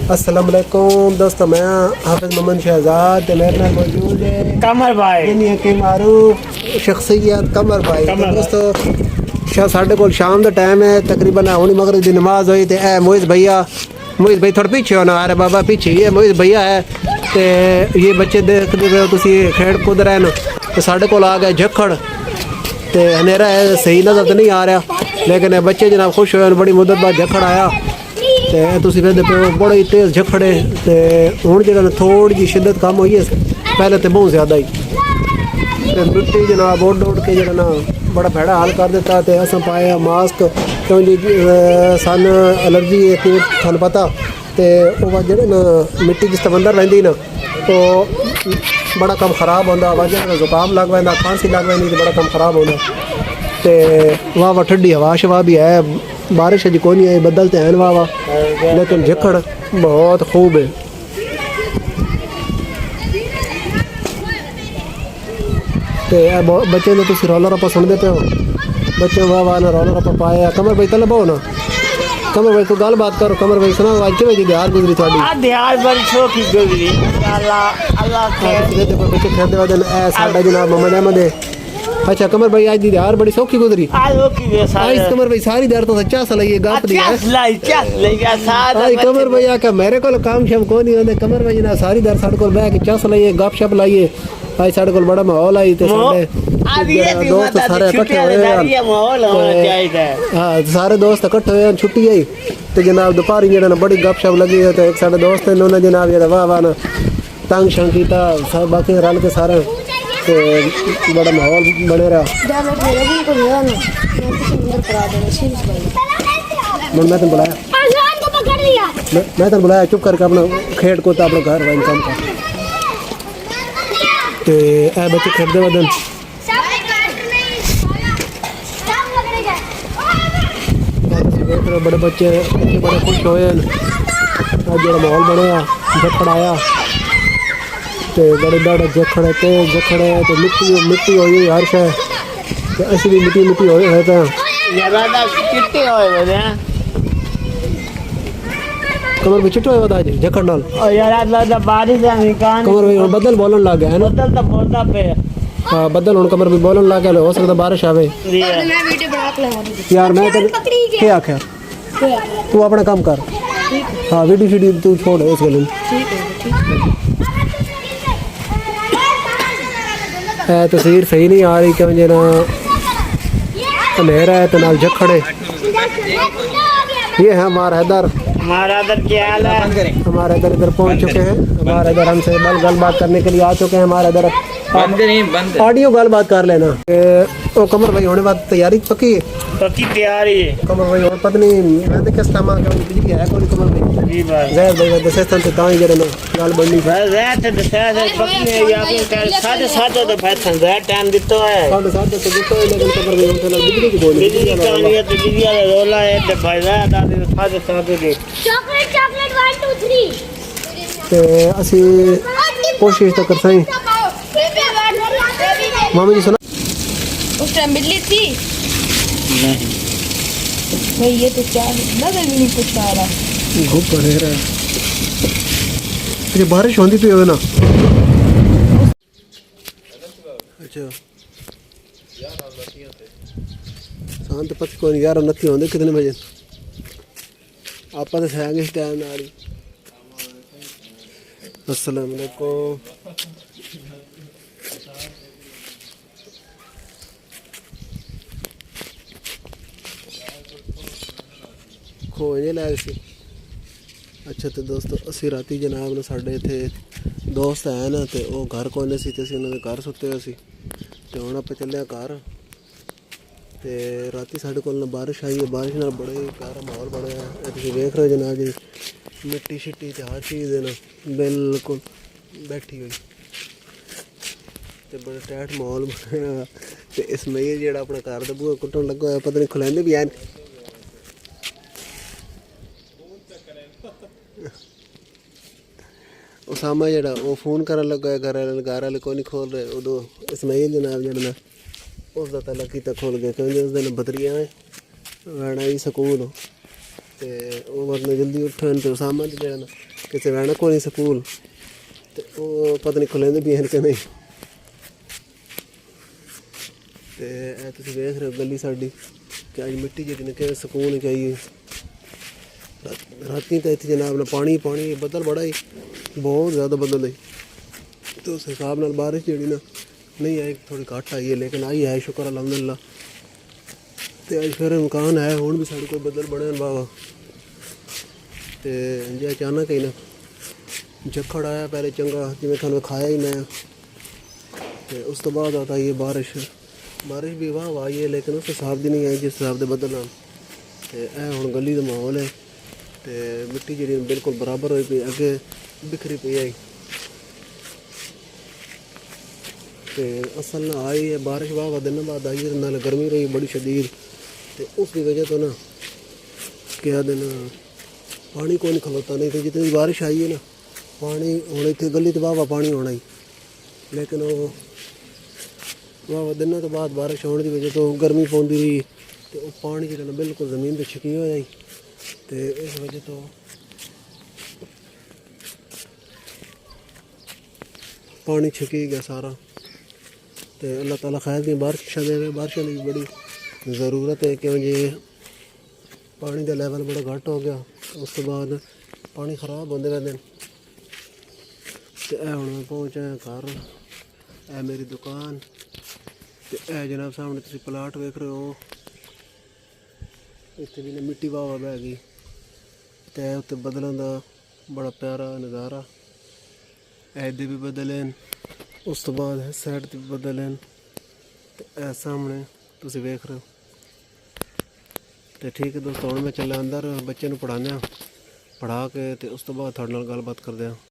अस्सलाम वालेकुम दोस्तों, मैं हाफिज मोहम्मद शहजाद ते मेरे नाल मौजूद है कमर भाई दुनिया के मारूफ शख्सियत कमर भाई। तो दोस्तों साढ़े को शाम का टाइम है, तकरीबन हुणी मगरिब की नमाज हुई तो ए मोहित भाई थोड़ा पीछे हो ना, अरे बाबा पीछे ये मोहित भैया है। तो ये बच्चे देखते हो तुम खेड़ कूद रहे हैं। तो साढ़े को आ गया झक्खड़, तो हनेरा है, सही नज़र तो नहीं आ रहा, लेकिन बच्चे जनाब खुश हुए, बड़ी मुद्दत बाद झक्खड़ आया। तो तुम कहते पे बड़ा ही तेज़ झक्खड़ है। तो हूँ जो थोड़ी जी शिद्दत कम हुई है, पहले तो बहुत ज़्यादा ही। तो मिट्टी जनाब उड़ के जो ना बड़ा भैड़ा हाल कर दिता। तो अस पाया मास्क, क्योंकि सन एलर्जी है थानू पता। तो वह जो ना मिट्टी जिस अंदर रही ना, तो बड़ा कम खराब होता, वजह जुकाम लग पैंदा, खांसी लग पैंदी, तो बड़ा कम खराब होता। तो वाह ठंडी हवा शवा भी है, बारिश अज कोई नहीं आई, बदल तो हैं वाह, लेकिन झक्खड़ बहुत खूब है। तो बच्चे ने तुम रौला रप्पा सुनते पे हो, बच्चे वाह वाह ना रौला रप्पा पाया। कमर भाई तलब हो ना, कमर भाई को गल बात करो। कमर भाई सुना आज के दिहाड़ गुजरी थोड़ी? दिहाड़ बड़ी छोटी गुजरी, अल्लाह के बच्चे खेलते वादन ए साडा जनाब मोहम्मद अहमद है। अच्छा कमर भाई आज दी दिहाड़ बड़ी सौखी गुजरी। आज कमर भाई सारी दिहाड़ तो सच्चा सा लगी गप दी है। आज कमर भाई आका मेरे को काम शम को नहीं होंदे। कमर भाई ना सारी दिहाड़ साडे को बैठ के चस लाइए, गप शप लाइए। आज साडे को बड़ा माहौल आई, ते साडे दोस्त सारे इकट्ठे हुए, माहौल होना चाहिए। हां सारे दोस्त इकट्ठे हुए, छुट्टी आई तो जनाब दोपहर जेड़ा ना बड़ी गप शप लगी है। तो एक साडे दोस्त ने उन्होंने जनाब ये वाह वाह ना तंग शंग कीता, सब बाकी रल के सारे तो बड़ा माहौल बने रहा। मैं तेन बुलाया, मैं तेन बुलाया, चुप करके अपना खेड को अपना घर वाइन काम कर। तो ए बच्चे खेडते वदन बड़े बच्चे बड़े खुश होए। आज जो माहौल बनया झक्खड़ आया, तो बड़े बड़े झक्खड़ है, तेज झक्खड़ है, तो मिट्टी हुई हर शह, तो ऐसी भी मिट्टी हुई है। तो कमर भी चिट्टे हुए आज झक्खड़ नाल बारिश कमर भाई बदल बोलन लग गया है ना। बदल तो बोलता पे हाँ बदल हूँ कमर भी बोलन लग गया, हो सकता बारिश आवे। यार मैं क्या आख्या तू अपना काम कर। हाँ वीडियो शीडियो तू छोड़ इस गल। तस्वीर सही नहीं आ रही, क्यों ना अंधेरा है तो नाल झक्खड़ है। ये है हमारा इधर क्या हाल है? हमारे इधर पहुंच चुके हैं। हमारे इधर हमसे गल बात करने के लिए आ चुके हैं। हमारे इधर ऑडियो गल बात कर लेना। तो कमर भाई होने बाद तैयारी पक्की है? पक्की तैयारी है कमर भाई। और पता नहीं मैं तो किस टाइम बिजली है कौन कमर भाई जी भाई जहर भाई दसे तन तो ताई जरे गल बननी जहर तो दसे पक्की है या फिर 7:30 तो बैठन जहर टाइम दितो है 7:30 तो दितो है, लेकिन कमर भाई मतलब बिजली की बोली बिजली कहानी है, तो बिजली वाला रोला है तो भाई जहर दादी 7:30 दे चॉकलेट 1 2 3। ते असि कोशिश तो कर सही। मामा जी सुना उस टाइम बिजली थी नहीं भाई? ये तो क्या नजर भी नहीं कुछ आ रहा, घूम पड़े रहा है। ये बारिश होती पी हो ना। अच्छा शांत पक्ष को नहीं यार नथी होंदे कितने बजे आप तो सहेंगे इस टाइम ना। अस्सलाम वालेकुम। खोजे लै सी। अच्छा तो दोस्तों असी राती जनाब ने साढ़े इतने दोस्त है ना, तो वो घर को नहीं सी, तो उन्होंने घर सुते हुए सी। तो हूँ आप चले घर, तो राती साढ़े को बारिश आई है, बारिश नाल बड़ा ही प्यारा माहौल बनया है। तुम वेख रहे हो जनाब जी मिट्टी शिट्टी तो हर चीज़ है ना बिल्कुल बैठी हुई, तो बड़ा टैट माहौल बनया। तो इसमें ये जो अपना घर का बूहा कुट्टन लगा है, पता नहीं खुलेंदे भी हैं। उसामा जड़ा वो फोन कर लगा है, घर वाले को नहीं खोल रहे। उदो इसमाइल जनाब जड़ा उसका ताला किता खोल गया, क्योंकि उस दिन बदरिया है वैना ही सकूल हो। ਤੇ ਉਹ ਵਰਨਾ ਜਲਦੀ ਉੱਠਣ ਤੇ ਉਸਾਮਾ ਜਿਹੜਾ ਨਾ ਕਿਸੇ ਵੈਣਾ ਕੋਈ ਨਹੀਂ ਸਕੂਲ ਤੇ ਉਹ ਪਤਾ ਨਹੀਂ ਖੁੱਲ੍ਹਦੇ ਵੀ ਹਨ ਕਿ ਨਹੀਂ। ਤੇ ਇਹ ਤੁਸੀਂ ਵੇਖ ਰਹੇ ਹੋ ਗਲੀ ਸਾਡੀ ਕਿ ਅੱਜ ਮਿੱਟੀ ਜਿਹੜੀ ਨੇ ਕਿ ਸਕੂਨ ਚਾਹੀਏ। ਰਾਤੀ ਤਾਂ ਇੱਥੇ ਜਨਾਬ ਨਾਲ ਪਾਣੀ ਬੱਦਲ ਬੜਾ ਹੀ ਬਹੁਤ ਜ਼ਿਆਦਾ ਬੱਦਲ ਹੈ ਤੇ ਉਸ ਹਿਸਾਬ ਨਾਲ ਬਾਰਿਸ਼ ਜਿਹੜੀ ਨਾ ਨਹੀਂ ਆਈ, ਥੋੜੀ ਘੱਟ ਆਈ ਹੈ ਲੇਕਿन आई है शुक्र अलहमदुलिल्लाह। तो अज फिर इम्कान है हुण भी साढ़े कोल बदल बने बाबा तो जे अचानक ही ना झक्खड़ आया पहले चंगा जिवें थानू खाया ही मैं तो उस तो बाद आता ये बारिश भी वाह आई है लेकिन उस हिसाब की नहीं आई जिस हिसाब के बदल आन। तो यह हुण गली का माहौल है तो मिट्टी जी बिल्कुल बराबर हुई पई अगे बिखरी पई आई तो असल ना आई है बारिश वाह दिन बाद आई है नाल गर्मी रही बड़ी शदीद तो उसकी वजह तो ना क्या दिन पानी को नहीं खलोता नहीं तो जितनी बारिश आई है ना पानी हूँ इतने गली तो वाह पानी होना ही लेकिन वो वाह दिन तो बाद बारिश होने की वजह तो गर्मी पौंदी रही तो वो पानी जो बिल्कुल जमीन पर छिकी हो जाए तो इस वजह तो पानी छिकी गया सारा। तो अल्लाह ताला खैर दी बारिशां देवे, बारिशां की बड़ी ज़रूरत है क्यों जे पानी का लैवल बड़ा घट हो गया उस तो बाद पानी खराब होंदे रहंदे। तो हुण मैं पहुंचा घर, ए मेरी दुकान तो ए जनाब सामने तुसीं प्लाट वेख रहे हो इत्थे भी मिट्टी वाह बह गई तो उत्ते बदलों का बड़ा प्यारा नज़ारा ऐदे भी बदल हैं उस तो बाद है साइड ते भी बदल हैं तो ए सामने तुसीं वेख रहे हो। तो ठीक है दोस्तों हुण मैं चला अंदर बच्चे नूं पढ़ाने पढ़ा के तो उस तो बाद तुहाडे नाल गलबात करदे हां।